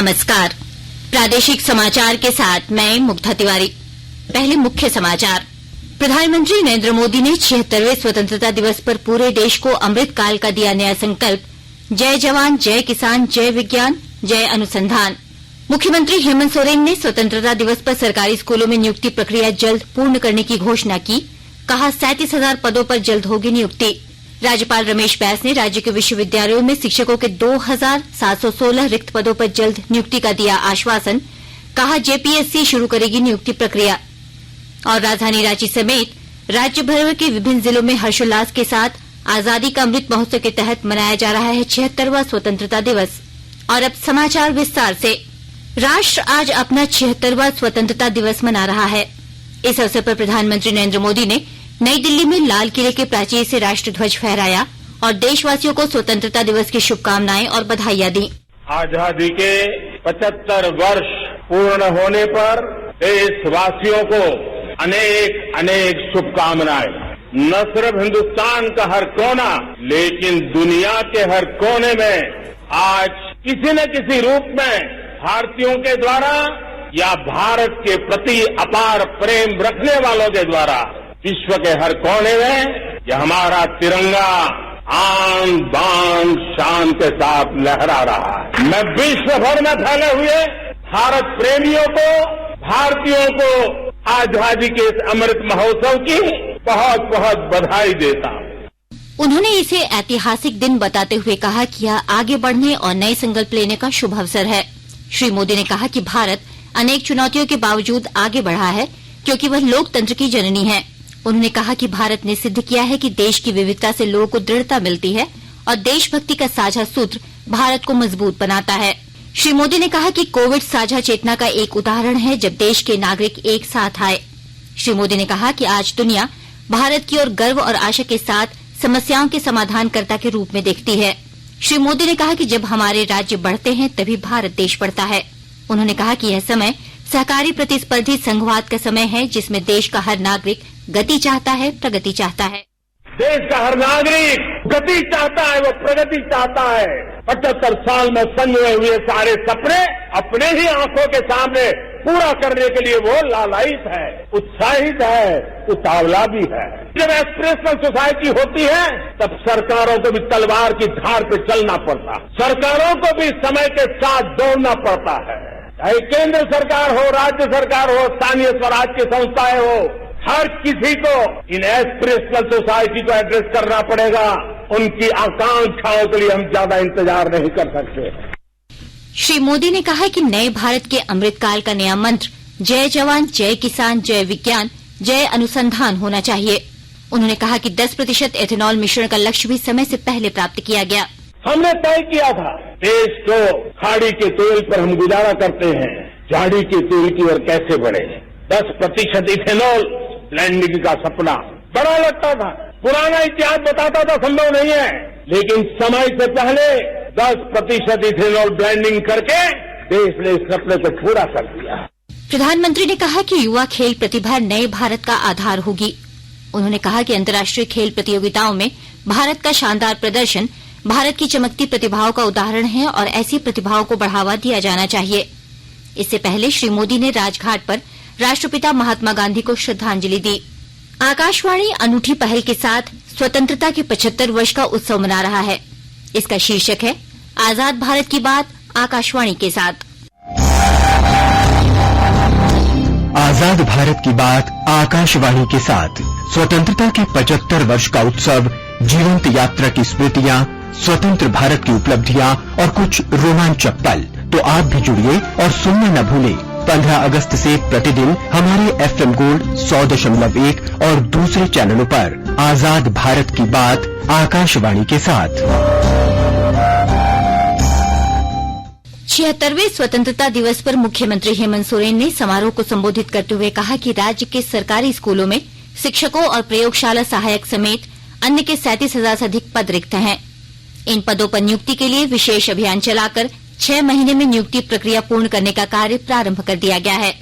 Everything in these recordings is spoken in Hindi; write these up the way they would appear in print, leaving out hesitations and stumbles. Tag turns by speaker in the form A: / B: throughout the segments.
A: नमस्कार। प्रादेशिक समाचार के साथ मैं मुग्धा तिवारी। पहले मुख्य समाचार। प्रधानमंत्री नरेंद्र मोदी ने 76वें स्वतंत्रता दिवस पर पूरे देश को अमृत काल का दिया नया संकल्प, जय जवान, जय किसान, जय विज्ञान, जय अनुसंधान। मुख्यमंत्री हेमंत सोरेन ने स्वतंत्रता दिवस पर सरकारी स्कूलों में नियुक्ति प्रक्रिया जल्द पूर्ण करने की घोषणा की। कहा 37,000 पदों पर जल्द होगी नियुक्ति। राज्यपाल रमेश बैस ने राज्य के विश्वविद्यालयों में शिक्षकों के 2,716 रिक्त पदों पर जल्द नियुक्ति का दिया आश्वासन। कहा जेपीएससी शुरू करेगी नियुक्ति प्रक्रिया। और राजधानी रांची समेत राज्य भर के विभिन्न जिलों में हर्षोल्लास के साथ आजादी का अमृत महोत्सव के तहत मनाया जा रहा है 76वां स्वतंत्रता दिवस। और अब समाचार विस्तार से। राष्ट्र आज अपना 76वां स्वतंत्रता दिवस मना रहा है। इस अवसर पर प्रधानमंत्री नरेंद्र मोदी ने नई दिल्ली में लाल किले के प्राचीर से राष्ट्र ध्वज फहराया और देशवासियों को स्वतंत्रता दिवस की शुभकामनाएं और बधाइयां दी।
B: आजादी के 75 वर्ष पूर्ण होने पर देशवासियों को अनेक अनेक शुभकामनाएं। न सिर्फ हिंदुस्तान का हर कोना, लेकिन दुनिया के हर कोने में आज किसी न किसी रूप में भारतीयों के द्वारा या भारत के प्रति अपार प्रेम रखने वालों के द्वारा विश्व के हर कोने में यह हमारा तिरंगा आन बान शान के साथ लहरा रहा है। मैं विश्व भर में फैले हुए भारत प्रेमियों को, भारतीयों को आजादी के इस अमृत महोत्सव की बहुत बहुत बधाई देता हूँ।
A: उन्होंने इसे ऐतिहासिक दिन बताते हुए कहा कि यह आगे बढ़ने और नए संकल्प लेने का शुभ अवसर है। श्री मोदी ने कहा कि भारत अनेक चुनौतियों के बावजूद आगे बढ़ा है क्योंकि वह लोकतंत्र की जननी है। उन्होंने कहा कि भारत ने सिद्ध किया है कि देश की विविधता से लोगों को दृढ़ता मिलती है और देशभक्ति का साझा सूत्र भारत को मजबूत बनाता है। श्री मोदी ने कहा कि कोविड साझा चेतना का एक उदाहरण है जब देश के नागरिक एक साथ आए। श्री मोदी ने कहा कि आज दुनिया भारत की ओर गर्व और आशा के साथ समस्याओं के समाधानकर्ता के रूप में देखती है। श्री मोदी ने कहा कि जब हमारे राज्य बढ़ते हैं तभी भारत देश बढ़ता है। उन्होंने कहा कि यह समय सहकारी प्रतिस्पर्धी संघवाद का समय है जिसमें देश का हर नागरिक गति चाहता है, प्रगति चाहता है।
B: देश का हर नागरिक गति चाहता है, वो प्रगति चाहता है। 75 साल में संजोए हुए सारे सपने अपने ही आंखों के सामने पूरा करने के लिए वो लालायित है, उत्साहित है, उतावला भी है। जब एस्पिरेशनल सोसाइटी होती है तब सरकारों को भी तलवार की धार पे चलना पड़ता है, सरकारों को भी समय के साथ दौड़ना पड़ता है। चाहे केंद्र सरकार हो, राज्य सरकार हो, स्थानीय स्वराज की संस्थाएं हो, हर किसी को इन एस्पिरेशनल सोसाइटी को एड्रेस करना पड़ेगा। उनकी आकांक्षाओं के लिए हम ज्यादा इंतजार नहीं कर सकते।
A: श्री मोदी ने कहा कि नए भारत के अमृतकाल का नया मंत्र जय जवान, जय किसान, जय विज्ञान, जय अनुसंधान होना चाहिए। उन्होंने कहा कि 10% एथेनॉल मिश्रण का लक्ष्य भी समय से पहले प्राप्त किया गया।
B: हमने तय किया था देश को खाड़ी के तेल पर हम गुजारा करते हैं, झाड़ी के तेल की ओर कैसे बढ़े। 10% इथेनॉल ब्लेंडिंग का सपना बड़ा लगता था, पुराना इतिहास बताता था संभव नहीं है, लेकिन समय से पहले 10% इथेनॉल ब्लेंडिंग करके देश ने इस सपने को पूरा कर दिया।
A: प्रधानमंत्री ने कहा कि युवा खेल प्रतिभा नए भारत का आधार होगी। उन्होंने कहा कि अंतर्राष्ट्रीय खेल प्रतियोगिताओं में भारत का शानदार प्रदर्शन भारत की चमकती प्रतिभाओं का उदाहरण है और ऐसी प्रतिभाओं को बढ़ावा दिया जाना चाहिए। इससे पहले श्री मोदी ने राजघाट पर राष्ट्रपिता महात्मा गांधी को श्रद्धांजलि दी। आकाशवाणी अनूठी पहल के साथ स्वतंत्रता के 75 वर्ष का उत्सव मना रहा है। इसका शीर्षक है आजाद भारत की बात आकाशवाणी के साथ।
C: आजाद भारत की बात आकाशवाणी के साथ स्वतंत्रता के 75 वर्ष का उत्सव, जीवंत यात्रा की स्मृतियां, स्वतंत्र भारत की उपलब्धियां और कुछ रोमांचक पल। तो आप भी जुड़िए और सुनना न भूलें 15 अगस्त से प्रतिदिन हमारे FM गोल्ड 100.1 और दूसरे चैनलों पर आजाद भारत की बात आकाशवाणी के साथ।
A: 76वें स्वतंत्रता दिवस पर मुख्यमंत्री हेमंत सोरेन ने समारोह को संबोधित करते हुए कहा कि राज्य के सरकारी स्कूलों में शिक्षकों और प्रयोगशाला सहायक समेत अन्य के 37,000 से अधिक पद रिक्त हैं। इन पदों पर नियुक्ति के लिए विशेष अभियान चलाकर 6 महीने में नियुक्ति प्रक्रिया पूर्ण करने का कार्य प्रारंभ कर दिया गया है।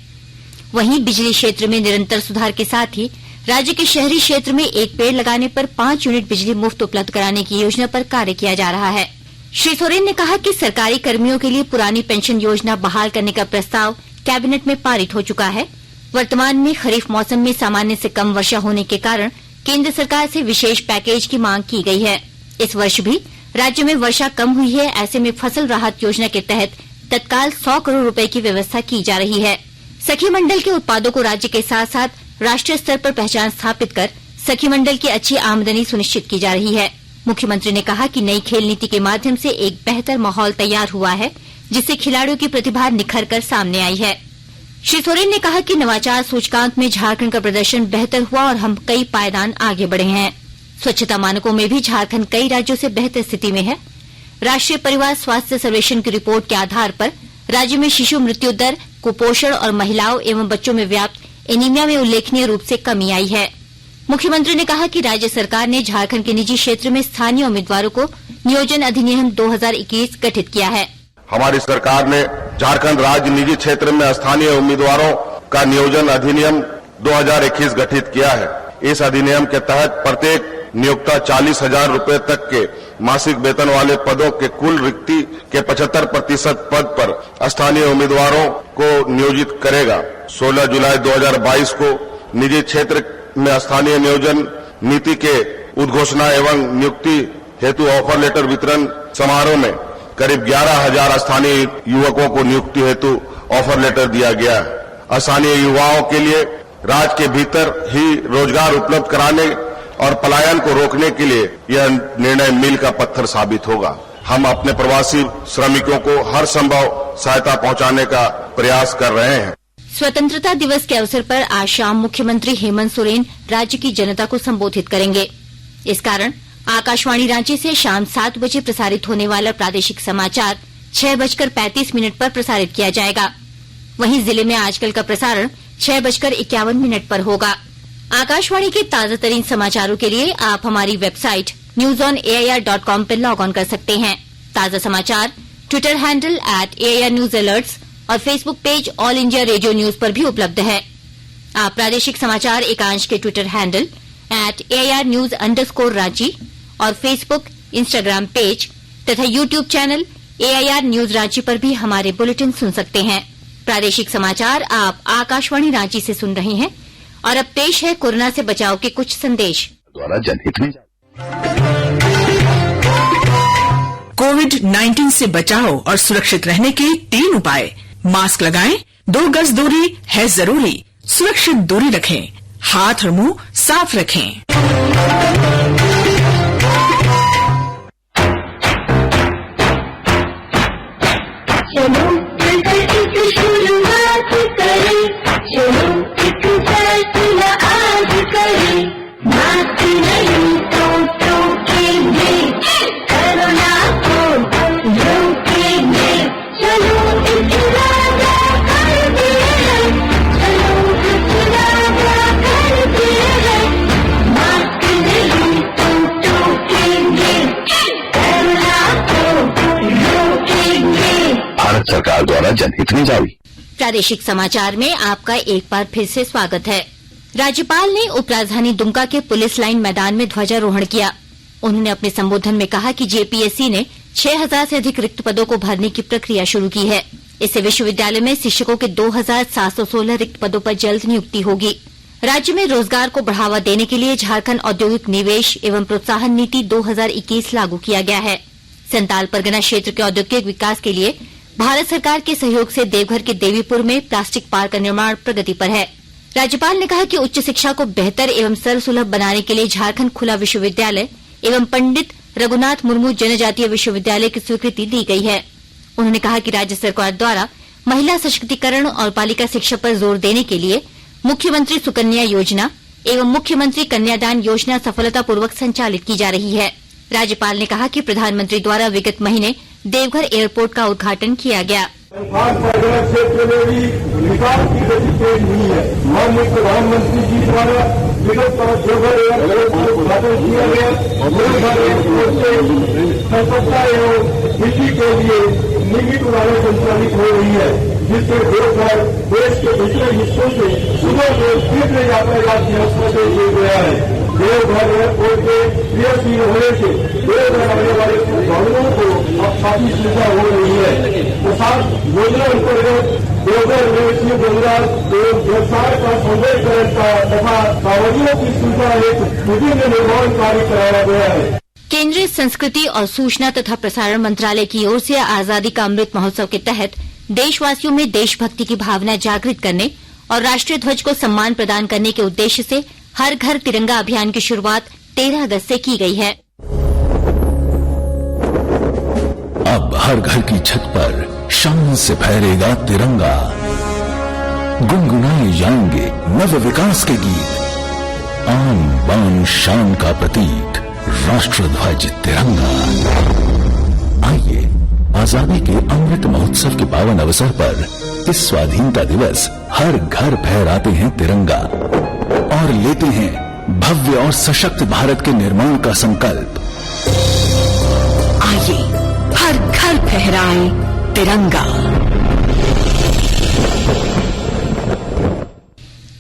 A: वहीं बिजली क्षेत्र में निरंतर सुधार के साथ ही राज्य के शहरी क्षेत्र में एक पेड़ लगाने पर 5 यूनिट बिजली मुफ्त उपलब्ध कराने की योजना पर कार्य किया जा रहा है। श्री सोरेन ने कहा कि सरकारी कर्मियों के लिए पुरानी पेंशन योजना बहाल करने का प्रस्ताव कैबिनेट में पारित हो चुका है। वर्तमान में खरीफ मौसम में सामान्य से कम वर्षा होने के कारण केंद्र सरकार से विशेष पैकेज की मांग की गई है। इस वर्ष भी राज्य में वर्षा कम हुई है, ऐसे में फसल राहत योजना के तहत तत्काल 100 करोड़ रुपए की व्यवस्था की जा रही है। सखी मंडल के उत्पादों को राज्य के साथ साथ राष्ट्रीय स्तर पर पहचान स्थापित कर सखी मंडल की अच्छी आमदनी सुनिश्चित की जा रही है। मुख्यमंत्री ने कहा कि नई खेल नीति के माध्यम से एक बेहतर माहौल तैयार हुआ है, जिससे खिलाड़ियों की प्रतिभा निखर कर सामने आई है। श्री सोरेन ने कहा कि नवाचार सूचकांक में झारखंड का प्रदर्शन बेहतर हुआ और हम कई पायदान आगे बढ़े हैं। स्वच्छता मानकों में भी झारखंड कई राज्यों से बेहतर स्थिति में है। राष्ट्रीय परिवार स्वास्थ्य सर्वेक्षण की रिपोर्ट के आधार पर राज्य में शिशु मृत्यु दर, कुपोषण और महिलाओं एवं बच्चों में व्याप्त एनीमिया में उल्लेखनीय रूप से कमी आई है। मुख्यमंत्री ने कहा कि राज्य सरकार ने झारखंड के निजी क्षेत्र में स्थानीय उम्मीदवारों को नियोजन अधिनियम 2021 गठित किया है।
D: हमारी सरकार ने झारखंड राज्य निजी क्षेत्र में स्थानीय उम्मीदवारों का नियोजन अधिनियम 2021 गठित किया है। इस अधिनियम के तहत प्रत्येक नियोक्ता 40,000 रुपए तक के मासिक वेतन वाले पदों के कुल रिक्ति के 75% पद पर स्थानीय उम्मीदवारों को नियोजित करेगा। 16 जुलाई 2022 को निजी क्षेत्र में स्थानीय नियोजन नीति के उद्घोषणा एवं नियुक्ति हेतु ऑफर लेटर वितरण समारोह में करीब 11,000 स्थानीय युवकों को नियुक्ति हेतु ऑफर लेटर दिया गया। स्थानीय युवाओं के लिए राज्य के भीतर ही रोजगार उपलब्ध कराने और पलायन को रोकने के लिए यह निर्णय मील का पत्थर साबित होगा। हम अपने प्रवासी श्रमिकों को हर संभव सहायता पहुंचाने का प्रयास कर रहे हैं।
A: स्वतंत्रता दिवस के अवसर पर आज शाम मुख्यमंत्री हेमंत सोरेन राज्य की जनता को संबोधित करेंगे। इस कारण आकाशवाणी रांची से शाम 7 बजे प्रसारित होने वाला प्रादेशिक समाचार 6:35 पर प्रसारित किया जाएगा। वहीं जिले में आजकल का प्रसारण 6:51 पर होगा। आकाशवाणी के ताजा तरीन समाचारों के लिए आप हमारी वेबसाइट newsonair.com पर लॉग ऑन कर सकते हैं। ताजा समाचार ट्विटर हैंडल @AIRNewsAlerts और Facebook page all India radio news पर भी उपलब्ध है। आप प्रादेशिक समाचार एकांश के ट्विटर हैंडल @AIRNews_Ranchi और फेसबुक, इंस्टाग्राम पेज तथा YouTube channel AIR news Ranchi पर भी हमारे बुलेटिन सुन सकते हैं। प्रादेशिक समाचार आप आकाशवाणी रांची से सुन रहे हैं और अब पेश है कोरोना से बचाव के कुछ संदेश।
E: द्वारा जनहित में
F: कोविड-19 से बचाव और सुरक्षित रहने के 3 उपाय। मास्क लगाएं, 2 गज दूरी है जरूरी, सुरक्षित दूरी रखें, हाथ और मुंह साफ रखें।
G: चलो मिलकर एक शुरुआत करें, चलो एक फैसला आज करें, मास्क नहीं तो टोकेंगे, कोरोना को रोकेंगे, चलो एक इरादा करते हैं, चलो एक इरादा करते हैं, मास्क नहीं तो टोकेंगे, कोरोना को रोकेंगे।
E: भारत सरकार द्वारा जनहित में जारी।
A: प्रादेशिक समाचार में आपका एक बार फिर से स्वागत है। राज्यपाल ने उपराजधानी दुमका के पुलिस लाइन मैदान में ध्वजारोहण किया। उन्होंने अपने संबोधन में कहा कि जेपीएससी ने 6,000 से अधिक रिक्त पदों को भरने की प्रक्रिया शुरू की है। इससे विश्वविद्यालय में शिक्षकों के 2,716 रिक्त पदों पर जल्द नियुक्ति होगी। राज्य में रोजगार को बढ़ावा देने के लिए झारखंड औद्योगिक निवेश एवं प्रोत्साहन नीति 2021 लागू किया गया है। संताल परगना क्षेत्र के औद्योगिक विकास के लिए भारत सरकार के सहयोग से देवघर के देवीपुर में प्लास्टिक पार्क का निर्माण प्रगति पर है। राज्यपाल ने कहा कि उच्च शिक्षा को बेहतर एवं सर्वसुलभ बनाने के लिए झारखंड खुला विश्वविद्यालय एवं पंडित रघुनाथ मुर्मू जनजातीय विश्वविद्यालय की स्वीकृति दी गई है। उन्होंने कहा कि राज्य सरकार द्वारा महिला सशक्तिकरण और बालिका शिक्षा पर जोर देने के लिए मुख्यमंत्री सुकन्या योजना एवं मुख्यमंत्री कन्यादान योजना सफलतापूर्वक संचालित की जा रही है। राज्यपाल ने कहा कि प्रधानमंत्री द्वारा विगत महीने देवघर एयरपोर्ट का उद्घाटन किया गया।
H: क्षेत्र में भी विकास की गति तेज हुई है। माननीय प्रधानमंत्री जी द्वारा विगत देवघर एयरपोर्ट का उद्घाटन किया गया। देवघर एयरपोर्ट से सतर्कता एवं कृषि के लिए नियमित उड़ानें संचालित हो रही है, जिससे देश के दूसरे हिस्सों से सुबह से शीघ्र यातायात की व्यवस्था दे दिया गया है। देवघर एयरपोर्ट के पीएसपी होने से देवघर आने वाले श्रद्धालुओं को अब काफी सुविधा हो रही है। तो साथ योजना अंतर्गत देवघर रेलवे गंगराज एवं व्यवसाय का सौंदर्यीकरण का तथा कांवड़ियों की सुविधा हेतु विभिन्न निर्माण कार्य कराया गया है।
A: केंद्रीय संस्कृति और सूचना तथा प्रसारण मंत्रालय की ओर से आजादी का अमृत महोत्सव के तहत देशवासियों में देशभक्ति की भावना जागृत करने और राष्ट्रीय ध्वज को सम्मान प्रदान करने के उद्देश्य से हर घर तिरंगा अभियान की शुरुआत 13 अगस्त से की गई है।
E: अब हर घर की छत पर शान से फहरेगा तिरंगा, गुनगुनाए जाएंगे नव विकास के गीत, आन बान शान का प्रतीक राष्ट्र ध्वज तिरंगा। आइए आजादी के अमृत महोत्सव के पावन अवसर पर इस स्वाधीनता दिवस हर घर फहराते हैं तिरंगा और लेते हैं भव्य और सशक्त भारत के निर्माण का संकल्प।
F: आइए हर घर फहराएं तिरंगा।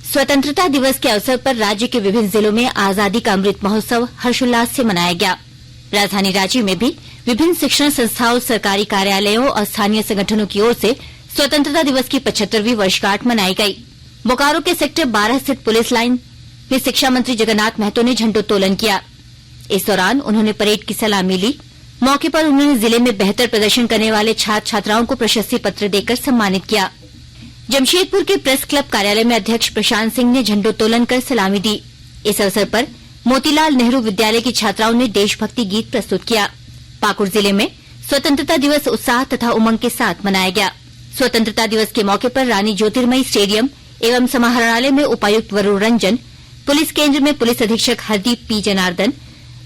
A: स्वतंत्रता दिवस के अवसर पर राज्य के विभिन्न जिलों में आजादी का अमृत महोत्सव हर्षोल्लास से मनाया गया। राजधानी रांची में भी विभिन्न शिक्षण संस्थाओं, सरकारी कार्यालयों और स्थानीय संगठनों की ओर से स्वतंत्रता दिवस की 75वीं वर्षगांठ मनाई गई। बोकारो के सेक्टर 12 स्थित पुलिस लाइन में शिक्षा मंत्री जगन्नाथ महतो ने झंडोत्तोलन किया। इस दौरान उन्होंने परेड की सलामी ली। मौके पर उन्होंने जिले में बेहतर प्रदर्शन करने वाले छात्र छात्राओं को प्रशस्ति पत्र देकर सम्मानित किया। जमशेदपुर के प्रेस क्लब कार्यालय में अध्यक्ष प्रशांत सिंह ने झंडोत्तोलन कर सलामी दी। इस अवसर पर मोतीलाल नेहरू विद्यालय की छात्राओं ने देशभक्ति गीत प्रस्तुत किया। पाकुड़ जिले में स्वतंत्रता दिवस उत्साह तथा उमंग के साथ मनाया गया। स्वतंत्रता दिवस के मौके पर रानी ज्योतिर्मयी स्टेडियम एवं समाहरणालय में उपायुक्त वरुण रंजन, पुलिस केंद्र में पुलिस अधीक्षक हरदीप पी जनार्दन,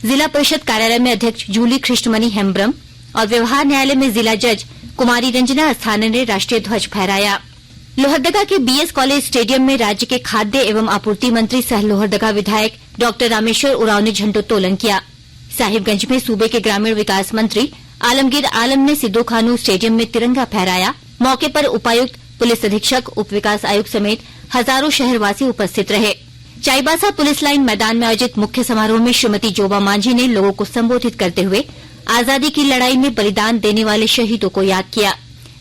A: जिला परिषद कार्यालय में अध्यक्ष जूली कृष्णमणि हेम्ब्रम और व्यवहार न्यायालय में जिला जज कुमारी रंजना अस्थाना ने राष्ट्रीय ध्वज फहराया। लोहरदगा के बीएस कॉलेज स्टेडियम में राज्य के खाद्य एवं आपूर्ति मंत्री सह लोहरदगा विधायक डॉक्टर रामेश्वर उरांव ने झंडोत्तोलन किया। साहिबगंज में सूबे के ग्रामीण विकास मंत्री आलमगीर आलम ने सिद्धू खानू स्टेडियम में तिरंगा फहराया। मौके पर उपायुक्त, पुलिस अधीक्षक, उप विकास आयुक्त समेत हजारों शहरवासी उपस्थित रहे। चाईबासा पुलिस लाइन मैदान में आयोजित मुख्य समारोह में श्रीमती जोबा मांझी ने लोगों को संबोधित करते हुए आजादी की लड़ाई में बलिदान देने वाले शहीदों को याद किया।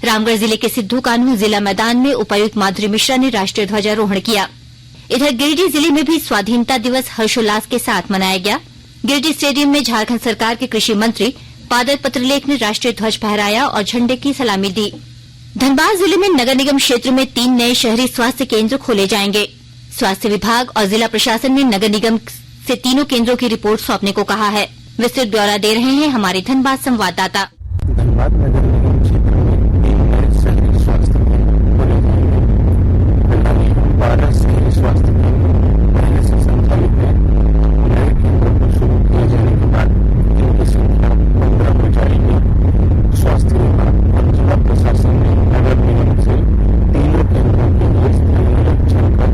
A: रामगढ़ जिले के सिद्धू कान्हू जिला मैदान में उपायुक्त माधुरी मिश्रा ने राष्ट्रीय ध्वजारोहण किया। इधर गिरिडीह जिले में भी स्वाधीनता दिवस हर्षोल्लास के साथ मनाया गया। गिरिडीह स्टेडियम में झारखंड सरकार के कृषि मंत्री बादल पत्रलेख ने राष्ट्रीय ध्वज फहराया और झंडे की सलामी दी। धनबाद जिले में नगर निगम क्षेत्र में 3 नए शहरी स्वास्थ्य केंद्र खोले जाएंगे। स्वास्थ्य विभाग और जिला प्रशासन ने नगर निगम से तीनों केंद्रों की रिपोर्ट सौंपने को कहा है। विस्तृत ब्यौरा दे रहे हैं हमारे धनबाद संवाददाता।
I: धनबाद नगर निगम क्षेत्र में 3 नए शहरी स्वास्थ्य केंद्र खोले जाएंगे। 12 शहरी स्वास्थ्य केंद्र पहले से संचालित है। नए केंद्रों को शुरू किए जाने के बाद इनकी संख्या 15 हो जाएगी। स्वास्थ्य विभाग और जिला प्रशासन ने नगर निगम से तीनों केंद्रों के लिए स्थलीय निरीक्षण कर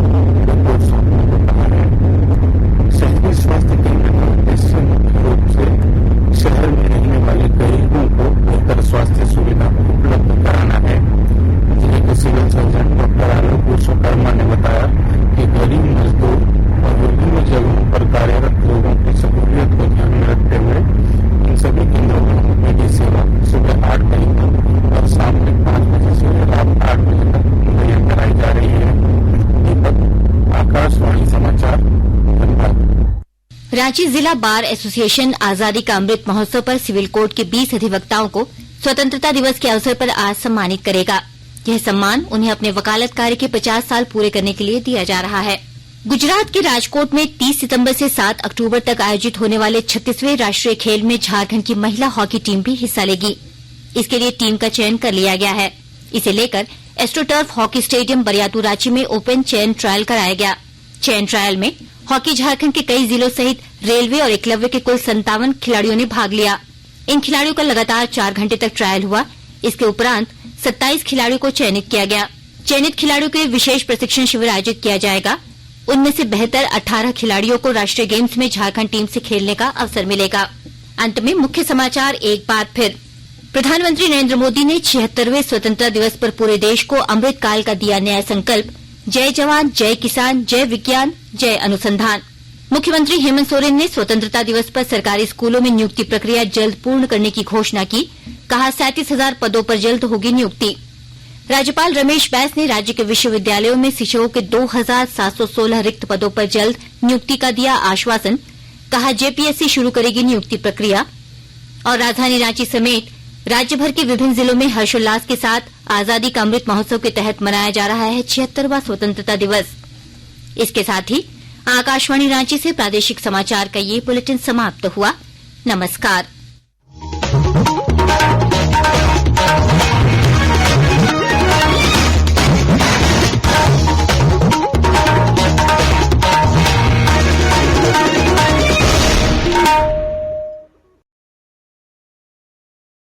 I: रिपोर्ट सौंपने को कहा है। शहरी स्वास्थ्य केंद्र का उद्देश्य मुख्य रूप से शहर में रहने वाले गरीबों को बेहतर स्वास्थ्य सुविधा उपलब्ध कराना है। जिले के सिविल सर्जन डॉक्टर आलोक विश्वकर्मा ने बताया कि गरीब मजदूर और विभिन्न जगहों पर कार्यरत लोगों की सहूलियत को ध्यान में रखते हुए इन सभी केंद्रों में मेडी सेवा सुबह 8 बजे तक और शाम में 5 बजे से रात 8 बजे तक मुहैया कराई जा रही है। दीपक, आकाशवाणी समाचार, धनबाद।
A: रांची जिला बार एसोसिएशन आजादी का अमृत महोत्सव पर सिविल कोर्ट के 20 अधिवक्ताओं को स्वतंत्रता दिवस के अवसर पर आज सम्मानित करेगा। यह सम्मान उन्हें अपने वकालत कार्य के 50 साल पूरे करने के लिए दिया जा रहा है। गुजरात के राजकोट में 30 सितंबर से 7 अक्टूबर तक आयोजित होने वाले 36वें राष्ट्रीय खेल में झारखंड की महिला हॉकी टीम भी हिस्सा लेगी। इसके लिए टीम का चयन कर लिया गया है। इसे लेकर astroturf hockey stadium Bariatu Ranchi में ओपन चयन ट्रायल कराया गया। चयन ट्रायल में हॉकी झारखंड के कई जिलों सहित रेलवे और एकलव्य के कुल 57 खिलाड़ियों ने भाग लिया। इन खिलाड़ियों का लगातार 4 घंटे तक ट्रायल हुआ। इसके उपरांत 27 खिलाड़ियों को चयनित किया गया। चयनित खिलाड़ियों के लिए विशेष प्रशिक्षण शिविर आयोजित किया जाएगा। उनमें से बेहतर 18 खिलाड़ियों को राष्ट्रीय गेम्स में झारखंड टीम से खेलने का अवसर मिलेगा। अंत में मुख्य समाचार एक बार फिर। प्रधानमंत्री नरेंद्र मोदी ने 76वें स्वतंत्रता दिवस पर पूरे देश को अमृत काल का दिया नया संकल्प, जय जवान, जय किसान, जय विज्ञान, जय अनुसंधान। मुख्यमंत्री हेमंत सोरेन ने स्वतंत्रता दिवस पर सरकारी स्कूलों में नियुक्ति प्रक्रिया जल्द पूर्ण करने की घोषणा की। कहा 37,000 पदों पर जल्द होगी नियुक्ति। राज्यपाल रमेश बैस ने राज्य के विश्वविद्यालयों में शिक्षकों के 2,716 रिक्त पदों पर जल्द नियुक्ति का दिया आश्वासन। कहा जेपीएससी शुरू करेगी नियुक्ति प्रक्रिया। और राजधानी रांची समेत राज्य भर के विभिन्न जिलों में हर्षोल्लास के साथ आजादी का अमृत महोत्सव के तहत मनाया जा रहा है 76वां स्वतंत्रता दिवस। इसके साथ ही आकाशवाणी रांची से प्रादेशिक समाचार का ये बुलेटिन समाप्त हुआ। नमस्कार।